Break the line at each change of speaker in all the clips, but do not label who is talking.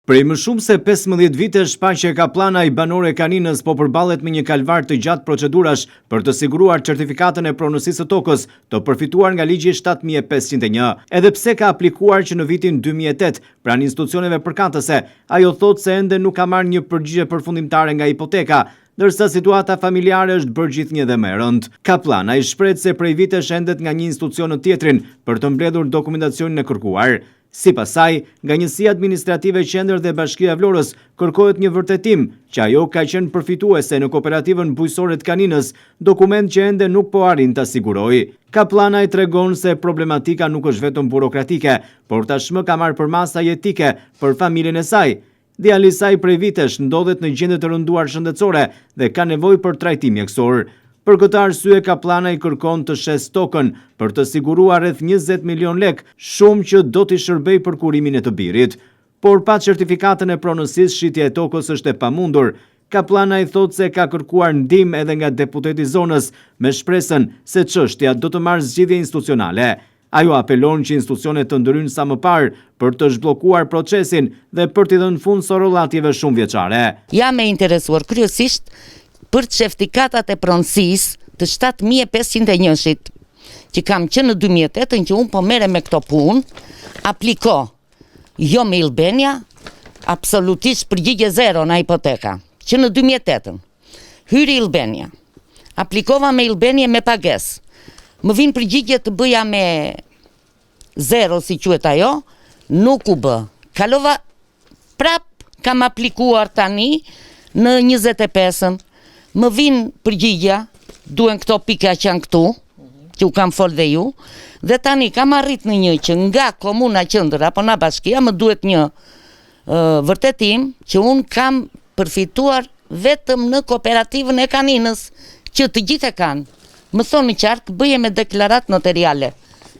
Prej më shumë se 15 vitesh Paqe Kaplana i banore Kaninës po përballet me një kalvar të gjatë procedurash për të siguruar certifikatën e pronësisë së tokës të përfituar nga ligji 7501. Edhe pse ka aplikuar që në vitin 2008 pranë institucioneve përkatëse, ajo thotë se ende nuk ka marrë një përgjigje përfundimtare nga hipoteka, ndërsa situata familjare është bërë gjithnjë dhe më e rëndë. Kaplana i shpreh se prej vitesh endet nga një institucion në tjetrin për të mbledhur dokumentacionin e kërkuar. Sipas saj, nga Njësia Administrative Qendër dhe Bashkia e Vlorës kërkohet një vërtetim që ajo ka qenë përfituese në kooperativën bujqësore të Kaninës, dokument që ende nuk po arrin ta sigurojë. Kaplana i tregon se problematika nuk është vetëm burokratike, por tashmë ka marrë përmasa jetike për familjen e saj. Djali i saj prej vitesh ndodhet në gjendje të rënduar shëndetësore dhe ka nevojë për trajtim mjekësor. Për këtë arsye Kaplana i kërkon të shes tokën për të siguruar rreth 20 milion lek, shumë që do t'i shërbej për kurimin e të birit. Por pa certifikatën e pronësisë, shitja e tokës është e pamundur. Kaplana i thotë se ka kërkuar ndihmë edhe nga deputeti i zonës me shpresën se çështja do të marrë zgjidhje institucionale. Ajo apelon që institucionet të ndryjnë sa më parë për të zhbllokuar procesin dhe për t'i dhënë fund sorollatjeve shumë vjeçare.
Jam e interesuar kryesisht për certifikatat e pronësisë të 7501-shit, që kam që në 2008 që unë po mere me këto punë, apliko, jo me Ilbenia, absolutisht përgjigje zero në hipoteka, që në 2008 hyri Ilbenia, aplikova me Ilbenia me pagesë, më vinë përgjigje të bëja me zero, si quhet ajo, nuk u bë. Kalova prap, kam aplikuar tani në 25-ën, më vinë përgjigja, duen këto pika që janë këtu, që u kam folë dhe ju, dhe tani kam arrit në një që nga komuna qendër apo nga bashkia më duhet një vërtetim që unë kam përfituar vetëm në kooperativën e Kaninës, që të gjithë e kanë. Më thonë në qartë, bëje me deklarat notariale.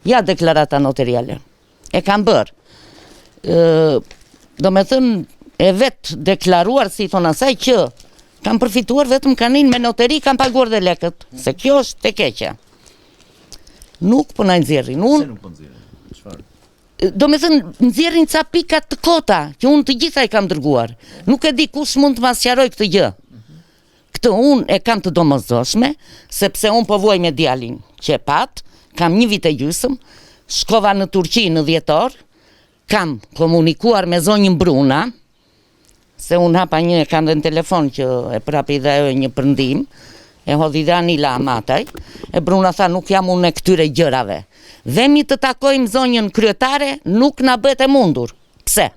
Ja deklarata notariale. E kam bërë. Do me thënë, e vetë deklaruar, si thonë asaj, që kam përfituar vetëm Kanin me noteri, kam paguar dhe lekët. Se kjo është te keqja. Nuk po na nxjerrin.
Se nuk po nxjerrin? Çfarë?
Do me thënë, nxjerrin ca pika të kota, që unë të gjitha i kam dërguar. Nuk e di kush mund të ma sqaroj këtë gjë. Këtë unë e kam të domosdoshme, sepse unë po vuaj me djalin që e pat, kam 1 vit e gjysmë, shkova në Turqi në 10 orë, kam komunikuar me zonjën Bruna, se unë hapa një, kam dhe në telefon që e prapi dhe ajo një përndim, e hodhi dhe Anila Amataj, e Bruna tha nuk jam unë e këtyre gjërave. Vemi të takojmë zonjën kryetare, nuk na bëhet e mundur. Pse?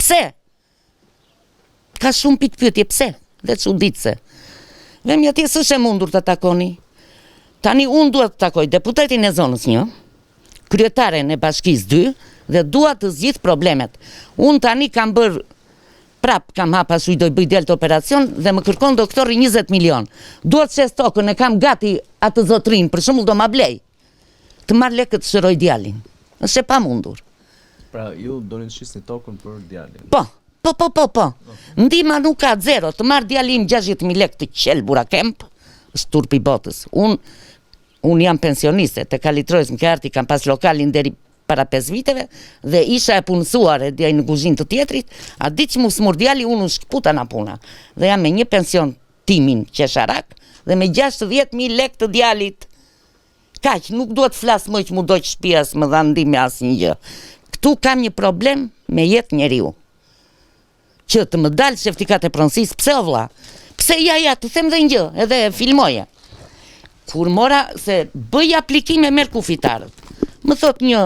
Pse? Ka shumë pyetje, pse? Dhe çuditse. Vemi atje s'është e mundur të takoni. Tani unë duhet të takoj deputetin e zonës 1, kryetaren e bashkisë 2, dhe dua të zgjidh problemet. Unë tani kam bërë prap, kam hapa shuj do i bëj del të operacion dhe më kërkon doktori 20 milion. Duhet shes tokën, e kam gati atë zotrin, për shembull do ma blej. Të marr lekët të shëroj djalin. Është e pamundur.
Pra ju doni të shisni tokën për djalin?
Po. Ndihma nuk ka, zero. Të marr djalin 60.000 lekë të qelbura kemp, është turpi botës. Unë jam pensioniste, te Kalitrojës më karti, kam pas lokalin deri para 5 viteve, dhe isha e punësuar e djaj në kuzhinë të tjetrit, a di që mu smur djali, unë u shkputa në puna. Dhe jam me një pension timin qesharak, dhe me 60.000 lekë të djalit. Kaq, nuk duhet flas më që mu dojtë shtëpias, më dha ndihmë asnjë gjë. Këtu kam një problem me jetë njeriu. Që të më dalë certifikat e pronësisë, pse o vlla? Pse ja, të them dhe një gjë, edhe filmoje. Kur mora se bëj aplikime merr kufitarët. Më thot një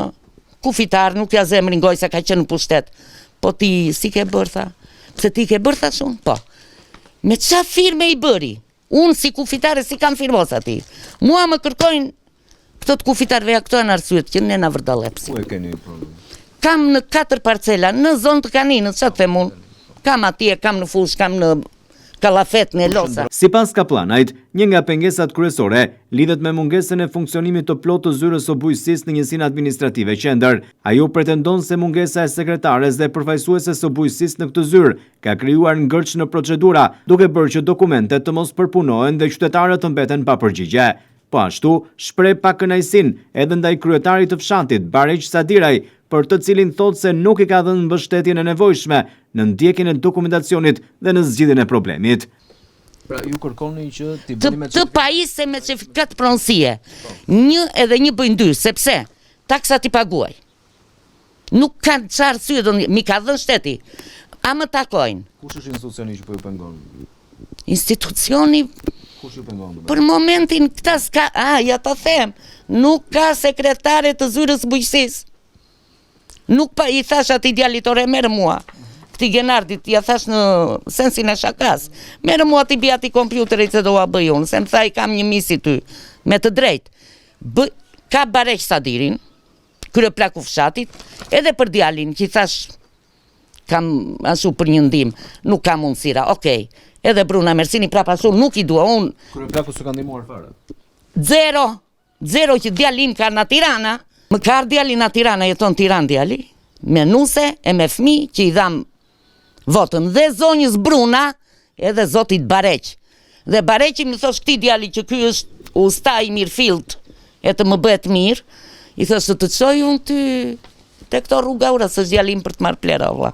kufitar, nuk ja zemrin goj se ka qenë në pushtet. Po ti si ke bërë, tha? Pse ti ke bërë, tha shumë? Po. Me qa firme i bëri? Unë si kufitare si kam firmos ati. Mua më kërkojnë këtot kufitarve, ja këto janë arsyet që ne na vërdalepsi.
Ku e keni problem?
Kam në 4 parcela, në zonë të Kaninës, që të them unë? Kam atje, kam në fush, kam në Kallafet, në Losa.
Sipas Kaplanait, një nga pengesat kryesore lidhet me mungesën e funksionimit të plotë të zyrës së bujqësisë në Njësinë Administrative Qendër. Ajo pretendon se mungesa e sekretares dhe përfaqësueses së bujqësisë në këtë zyrë ka krijuar ngërç në procedura, duke bërë që dokumentet të mos përpunohen dhe qytetarët të mbeten pa përgjigje. Po ashtu, shpreh pa kënaqësinë edhe ndaj kryetarit të fshatit, Bareq Sadiraj, për të cilin thot se nuk i ka dhënë mbështetjen e nevojshme në ndjekjen e dokumentacionit dhe në zgjidhjen e problemit.
Pra ju kërkoni që t'i
Të,
bëni me
të pajisë me certifikat pronësie. Një edhe një bëjnë dy, sepse taksa t'i paguaj. Nuk kanë çfarë arsye do mi ka dhënë shteti. A më takojnë?
Kush është institucioni që po ju pengon?
Institucioni
Kush ju pengon?
për momentin këta s'ka, ja ta them, nuk ka sekretare të zyrës bujqësisë. Nuk pa i thash atij djalit ore merr mua. Këtij Genardit ja thash në sensin e shakas. Merr mua ti bia ti kompjuterit se do ua bëj unë, se më tha i kam një misi ty, me të drejtë. Ka Bareq Sadirin, kryeplaku fshatit, edhe për djalin që i thash kam ashtu për një ndim, nuk kam mundësira, okej. Edhe Bruna Mersini prapa ashtu nuk i dua unë.
Kryeplaku s'u ka ndihmuar fare.
Zero që djalin ka në Tirana, më ka ardhur djali në Tirana, jeton Tiranë djali, me nuse e me fëmijë që i dham votën dhe zonjës Bruna edhe zotit Bareq. Dhe Bareqi më thosh këtij djali që ky është usta i mirëfillt e të më bëhet mirë, i thosh të çoj unë ty te këto rruga ura së djalim për të marrë plera vlla.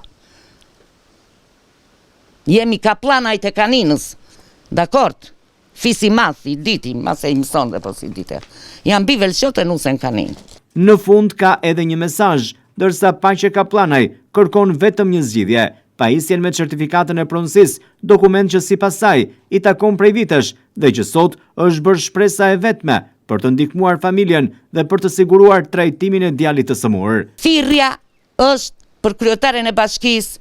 Jemi kaplanajt e kaninës, dakord? Fisi math, i diti, mas e i mëson dhe po si dite. Jam bi velqot e nusen kaninë.
Në fund ka edhe një mesazh, dërsa Paqe Kaplanaj kërkon vetëm një zgjidhje, pajisjen me certifikatën e pronësisë, dokument që sipas saj i takon prej vitesh dhe që sot është bërë shpresa e vetme për të ndihmuar familjen dhe për të siguruar trajtimin e djalit të sëmurë.
Thirrja është për kryetaren e bashkisë,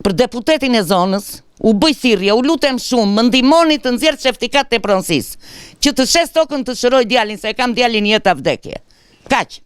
për deputetin e zonës, u bëj thirrje, u lutem shumë, më ndihmoni të nxjerr certifikatin e pronësisë, që të shes tokën të shëroj djalin, se e kam djalin jeta vdekje. Kaq.